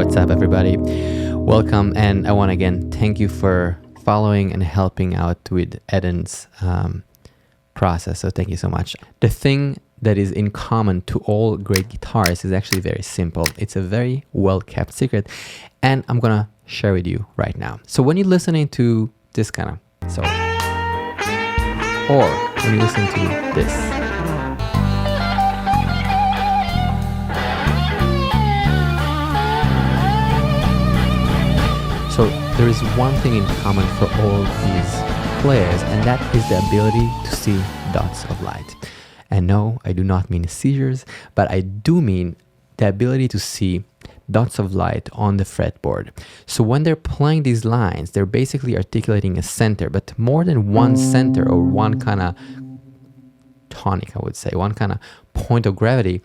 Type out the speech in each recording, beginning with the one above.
What's up, everybody? Welcome, and I want to again thank you for following and helping out with Eden's process. So thank you so much. The thing that is in common to all great guitarists is actually very simple. It's a very well-kept secret, and I'm gonna share with you right now. So when you're listening to this kind of solo, or when you listen to this, so there is one thing in common for all these players, and that is the ability to see dots of light. And no, I do not mean seizures, but I do mean the ability to see dots of light on the fretboard. So when they're playing these lines, they're basically articulating a center, but more than one center or one kind of tonic, I would say, one kind of point of gravity.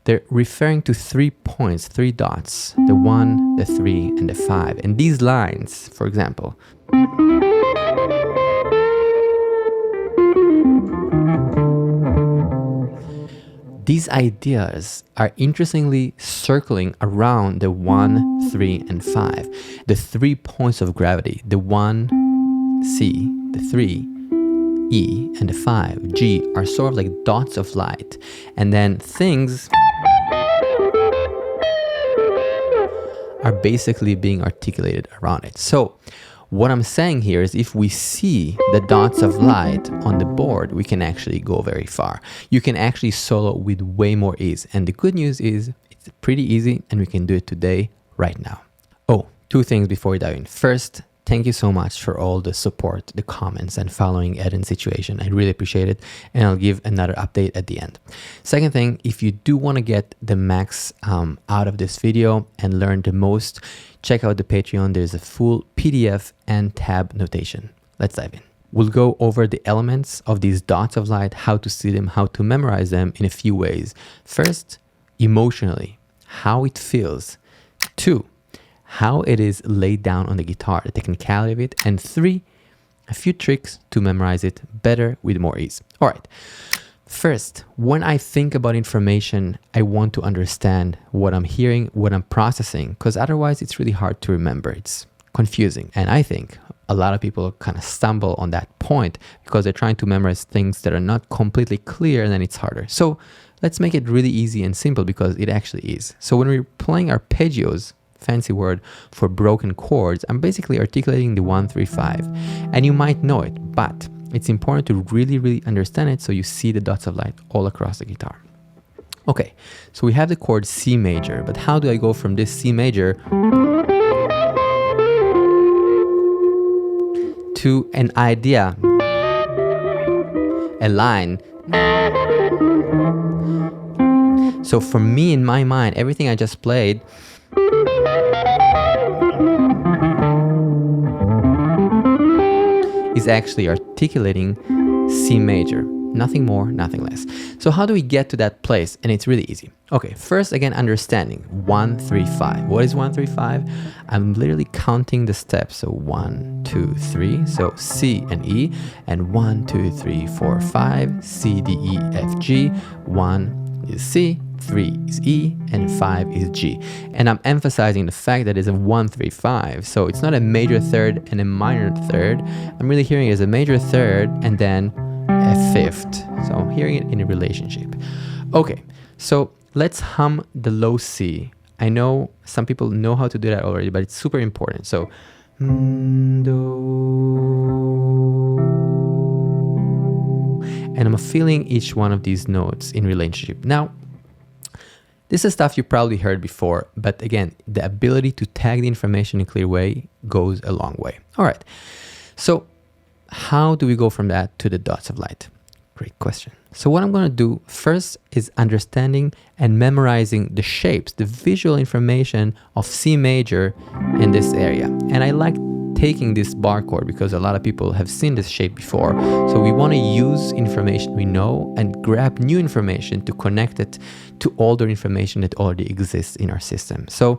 They're referring to 3 points, 3 dots, the 1, the 3, and the 5. And these lines, for example, these ideas are interestingly circling around the 1, 3, and 5. The 3 points of gravity, the 1, C, the 3, E, and the 5, G, are sort of like dots of light. And then things are basically being articulated around it. So what I'm saying here is if we see the dots of light on the board, we can actually go very far. You can actually solo with way more ease. And the good news is it's pretty easy and we can do it today, right now. Oh, 2 things before we dive in. First, thank you so much for all the support, the comments, and following Eden's situation. I really appreciate it, and I'll give another update at the end. Second thing, if you do want to get the max out of this video and learn the most, check out the Patreon. There's a full PDF and tab notation. Let's dive in. We'll go over the elements of these dots of light, how to see them, how to memorize them in a few ways. First, emotionally, how it feels. 2, how it is laid down on the guitar, the technicality of it. And 3, a few tricks to memorize it better with more ease. All right. First, when I think about information, I want to understand what I'm hearing, what I'm processing, because otherwise it's really hard to remember. It's confusing. And I think a lot of people kind of stumble on that point because they're trying to memorize things that are not completely clear, and then it's harder. So let's make it really easy and simple, because it actually is. So when we're playing arpeggios, fancy word for broken chords, I'm basically articulating the 1, 3, 5. And you might know it, but it's important to really understand it so you see the dots of light all across the guitar. Okay, so we have the chord C major, but how do I go from this C major to an idea, a line? So for me, in my mind, everything I just played is actually articulating C major. Nothing more, nothing less. So how do we get to that place? And it's really easy. Okay, first, again, understanding 1, 3, 5. What is 1, 3, 5? I'm literally counting the steps. So 1, 2, 3. So C and E. And 1, 2, 3, 4, 5. C, D, E, F, G. 1 is C. 3 is E, and 5 is G. And I'm emphasizing the fact that it's a 1, 3, 5. So it's not a major third and a minor third. I'm really hearing it as a major third and then a fifth. So I'm hearing it in a relationship. Okay, so let's hum the low C. I know some people know how to do that already, but it's super important. So do, and I'm feeling each one of these notes in relationship. Now, this is stuff you probably heard before, but again, the ability to tag the information in a clear way goes a long way. All right, so how do we go from that to the dots of light? Great question. So what I'm going to do first is understanding and memorizing the shapes, the visual information of C major in this area. And I like taking this bar chord because a lot of people have seen this shape before. So we want to use information we know and grab new information to connect it to older information that already exists in our system. So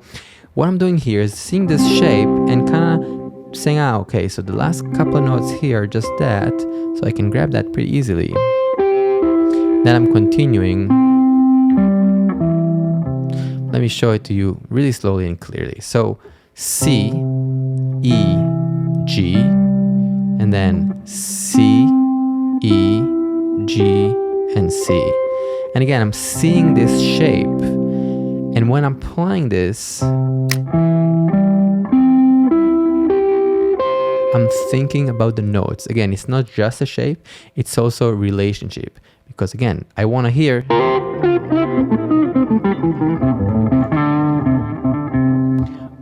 what I'm doing here is seeing this shape and kind of saying, okay, so the last couple of notes here are just that, so I can grab that pretty easily. Then I'm continuing let me show it to you really slowly and clearly. So C, E, G, and then C, E, G, and C. And again, I'm seeing this shape, and when I'm playing this, I'm thinking about the notes. Again, it's not just a shape, it's also a relationship. Because again, I want to hear.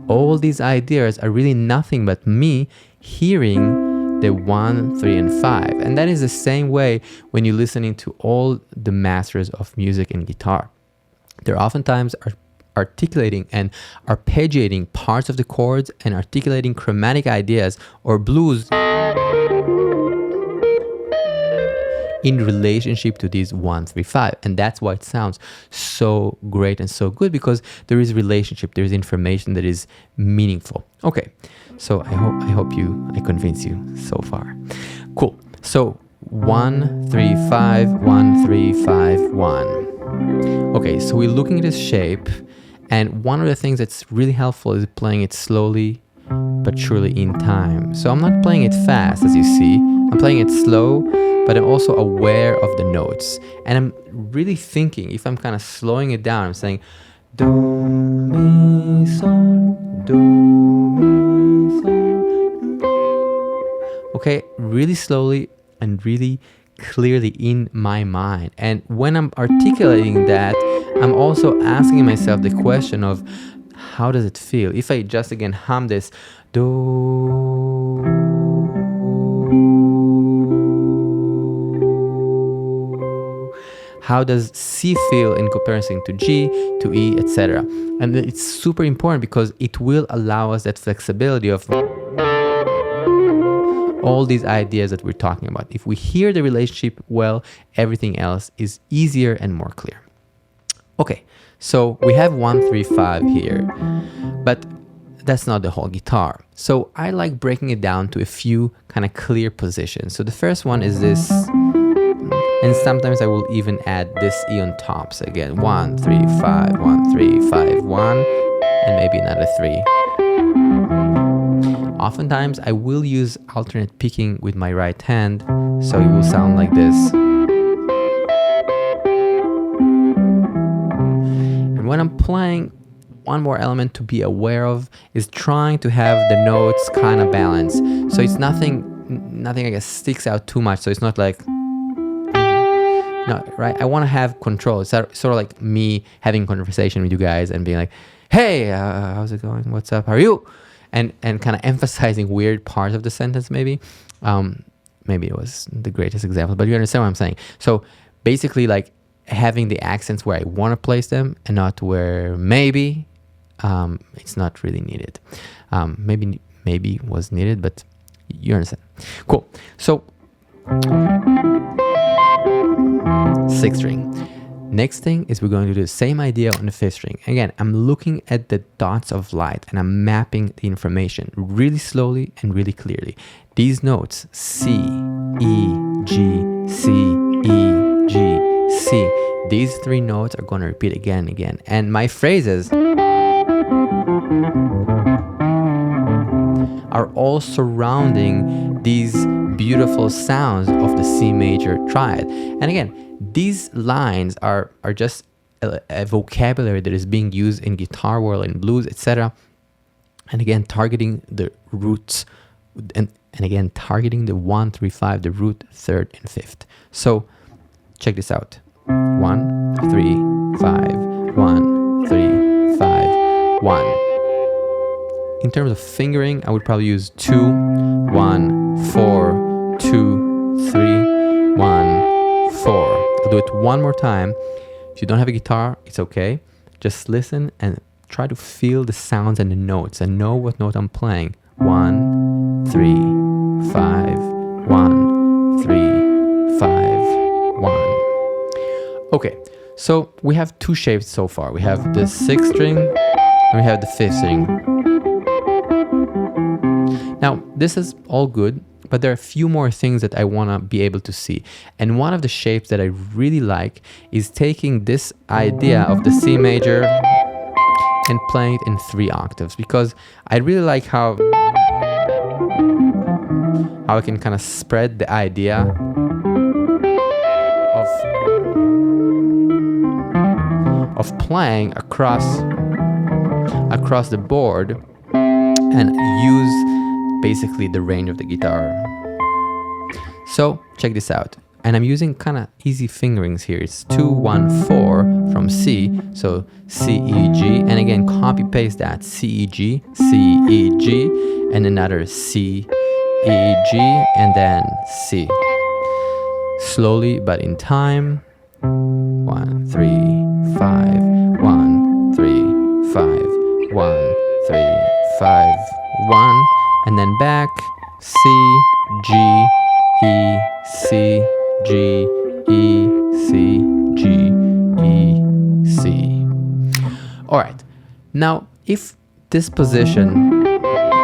All these ideas are really nothing but me hearing the 1, 3, and 5. And that is the same way when you're listening to all the masters of music and guitar. They're oftentimes articulating and arpeggiating parts of the chords and articulating chromatic ideas or blues in relationship to these 1, 3, 5. And that's why it sounds so great and so good, because there is relationship, there is information that is meaningful. Okay, so I hope I convince you so far. Cool. So 1, 3, 5, 1, 3, 5, 1. Okay, so we're looking at this shape, and one of the things that's really helpful is playing it slowly but surely in time. So I'm not playing it fast, as you see. I'm playing it slow, but I'm also aware of the notes. And I'm really thinking, if I'm kind of slowing it down, I'm saying do, mi, sol, do, mi, sol. Okay, really slowly and really clearly in my mind. And when I'm articulating that, I'm also asking myself the question of, how does it feel? If I just again hum this do, how does C feel in comparison to G, to E, etc.? And it's super important because it will allow us that flexibility of all these ideas that we're talking about. If we hear the relationship well, everything else is easier and more clear. Okay, so we have 1, 3, 5 here, but that's not the whole guitar. So I like breaking it down to a few kind of clear positions. So the first one is this, and sometimes I will even add this E on top. So again, 1, 3, 5, 1, 3, 5, 1, and maybe another 3. Oftentimes I will use alternate picking with my right hand, so it will sound like this. And when I'm playing, one more element to be aware of is trying to have the notes kind of balanced. So it's nothing I guess sticks out too much. So it's not like, no, right? I want to have control. It's sort of like me having a conversation with you guys and being like, hey, how's it going? What's up? How are you? And kind of emphasizing weird parts of the sentence, maybe. Maybe it was the greatest example, but you understand what I'm saying. So basically, like having the accents where I want to place them and not where maybe it's not really needed. Maybe was needed, but you understand. Cool. So 6th string. Next thing is we're going to do the same idea on the 5th string. Again, I'm looking at the dots of light and I'm mapping the information really slowly and really clearly. These notes, C, E, G, C, E, G, C. These 3 notes are going to repeat again and again. And my phrases are all surrounding these beautiful sounds of the C major triad. And again, these lines are just a vocabulary that is being used in guitar world, in blues, etc. And again, targeting the roots, and again, targeting the 1, 3, 5, the root, 3rd, and 5th. So check this out. 1, 3, 5, 1, 3, 5, 1. In terms of fingering, I would probably use 2, 1, 4, 2, 3, 1, 4. I'll do it one more time. If you don't have a guitar, it's okay. Just listen and try to feel the sounds and the notes and know what note I'm playing. 1, 3, 5, 1, 3, 5, 1. Okay, so we have 2 shapes so far. We have the 6th string and we have the 5th string. Now, this is all good, but there are a few more things that I want to be able to see. And one of the shapes that I really like is taking this idea of the C major and playing it in 3 octaves, because I really like how I can kind of spread the idea of playing across the board and use basically the range of the guitar. So check this out. And I'm using kind of easy fingerings here. It's 2, 1, 4 from C. So C, E, G. And again, copy paste that. C, E, G, C, E, G. And another C, E, G. And then C. Slowly, but in time. 1, 3, 5. 1, 3, 5. 1, 3, 5. 1. And then back. C, G, E, C, G, E, C, G, E, C. All right. Now, if this position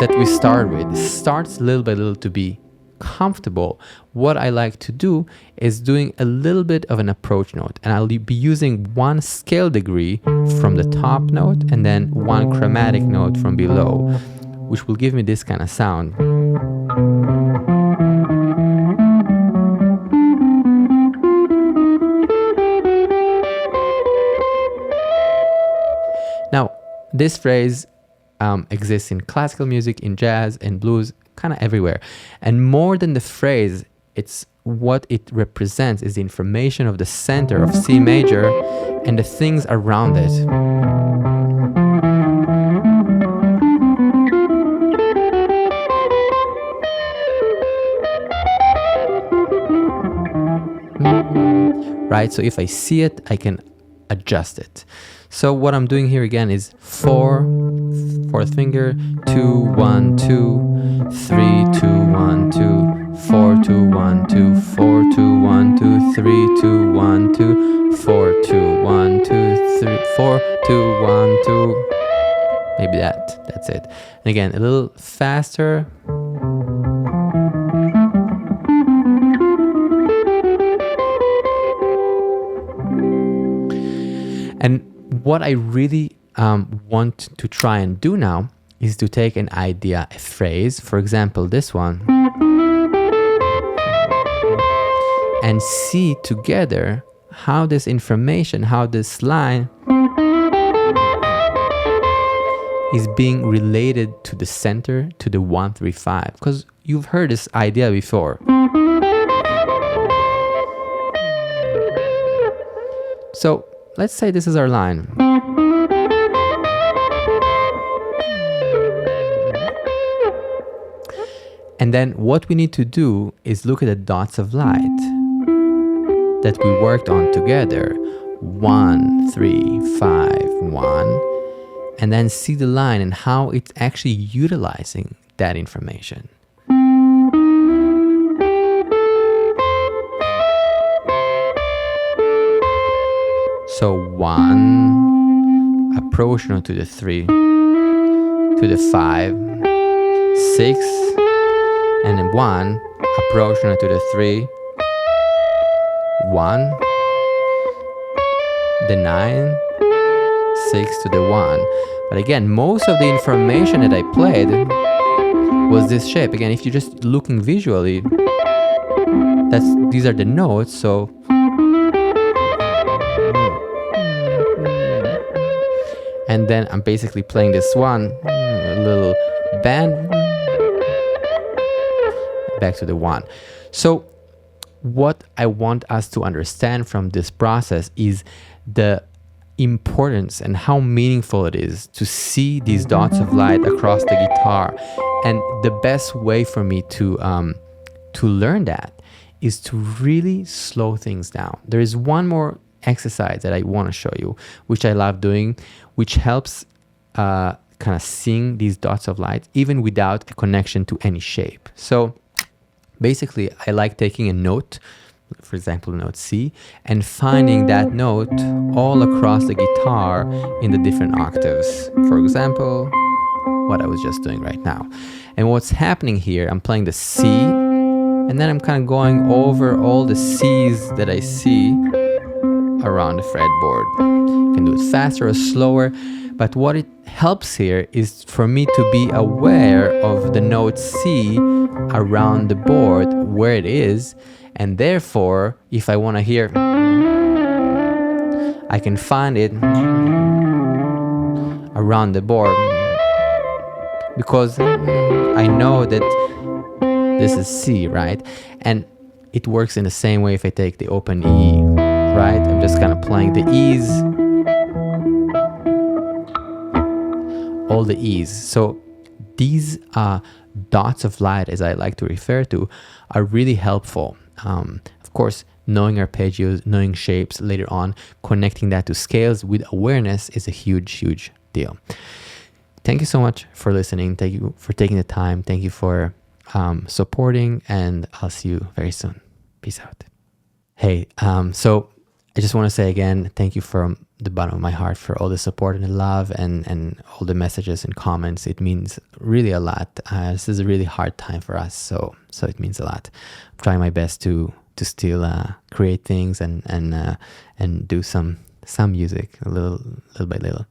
that we start with starts little by little to be comfortable, what I like to do is doing a little bit of an approach note, and I'll be using 1 scale degree from the top note and then 1 chromatic note from below, which will give me this kind of sound. Now, this phrase exists in classical music, in jazz, in blues, kind of everywhere. And more than the phrase, it's what it represents is the information of the center of C major and the things around it. Right? So if I see it, I can adjust it. So what I'm doing here again is 4, 4th finger, 2, 1, 2, 3, 2, 1, 2, 4, 2, 1, 2, 4, 2, 1, 2, 3, 2, 1, 2, 4, 2, 1, 2, 3, 4, 2, 1, 2. Maybe that's it. And again, a little faster. And what I really want to try and do now is to take an idea, a phrase, for example, this one, and see together how this information, how this line is being related to the center, to the 1, 3, 5, because you've heard this idea before. So let's say this is our line. And then what we need to do is look at the dots of light that we worked on together. 1, 3, 5, 1. And then see the line and how it's actually utilizing that information. So 1, approach note to the 3, to the 5, 6, and then 1, approach note to the 3, 1, the 9, 6 to the 1. But again, most of the information that I played was this shape. Again, if you're just looking visually, these are the notes, so and then I'm basically playing this one, a little bend, back to the 1. So what I want us to understand from this process is the importance and how meaningful it is to see these dots of light across the guitar. And the best way for me to learn that is to really slow things down. There is one more exercise that I want to show you, which I love doing, which helps kind of seeing these dots of light even without a connection to any shape. So basically, I like taking a note, for example, note C, and finding that note all across the guitar in the different octaves. For example, what I was just doing right now. And what's happening here, I'm playing the C, and then I'm kind of going over all the C's that I see around the fretboard. You can do it faster or slower, But what it helps here is for me to be aware of the note C around the board, where it is, and therefore, if I want to hear, I can find it around the board, because I know that this is C, right? And it works in the same way if I take the open E, right? I'm just kind of playing the E's, all the E's. So these dots of light, as I like to refer to, are really helpful. Of course, knowing arpeggios, knowing shapes later on, connecting that to scales with awareness is a huge, huge deal. Thank you so much for listening. Thank you for taking the time. Thank you for supporting, and I'll see you very soon. Peace out. Hey, so I just want to say again, thank you from the bottom of my heart for all the support and the love and all the messages and comments. It means really a lot. This is a really hard time for us, so it means a lot. I'm trying my best to still create things and do some music little by little.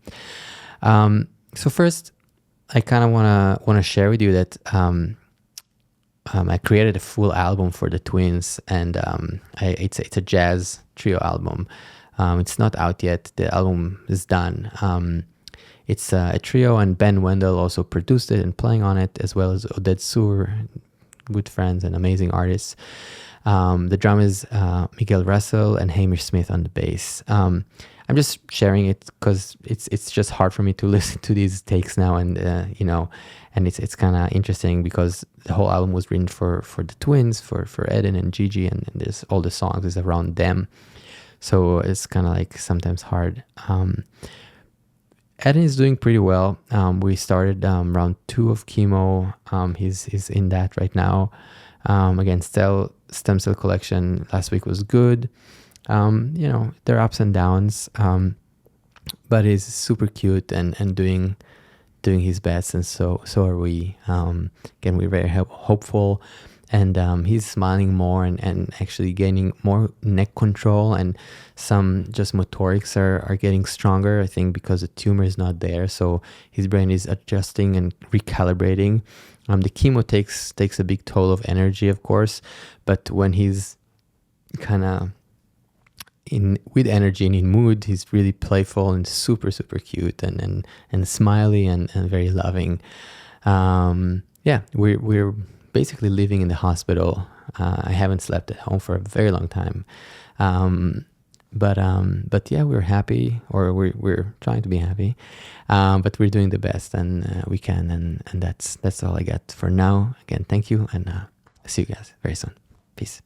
So first, I kind of wanna share with you that I created a full album for the twins, and it's a jazz trio album. It's not out yet. The album is done. It's a trio, and Ben Wendell also produced it and playing on it, as well as Oded Sur, good friends and amazing artists. The drum is Miguel Russell and Hamish Smith on the bass. I'm just sharing it because it's just hard for me to listen to these takes now, and and it's kind of interesting because the whole album was written for the twins, for Eden and Gigi, and there's all the songs is around them. So it's kind of like sometimes hard. Eden is doing pretty well. We started round 2 of chemo. He's in that right now. Again, stem cell collection last week was good. There are ups and downs, but he's super cute and doing his best, and so are we. Again, we're very hopeful, and he's smiling more and actually gaining more neck control, and some just motorics are getting stronger, I think, because the tumor is not there, so his brain is adjusting and recalibrating. The chemo takes a big toll of energy, of course, but when he's kind of with energy and in mood, he's really playful and super cute and smiley and very loving. We're basically living in the hospital. I haven't slept at home for a very long time, but yeah, we're happy, or we're trying to be happy, but we're doing the best and we can, and that's all I got for now. Again, thank you, and see you guys very soon. Peace.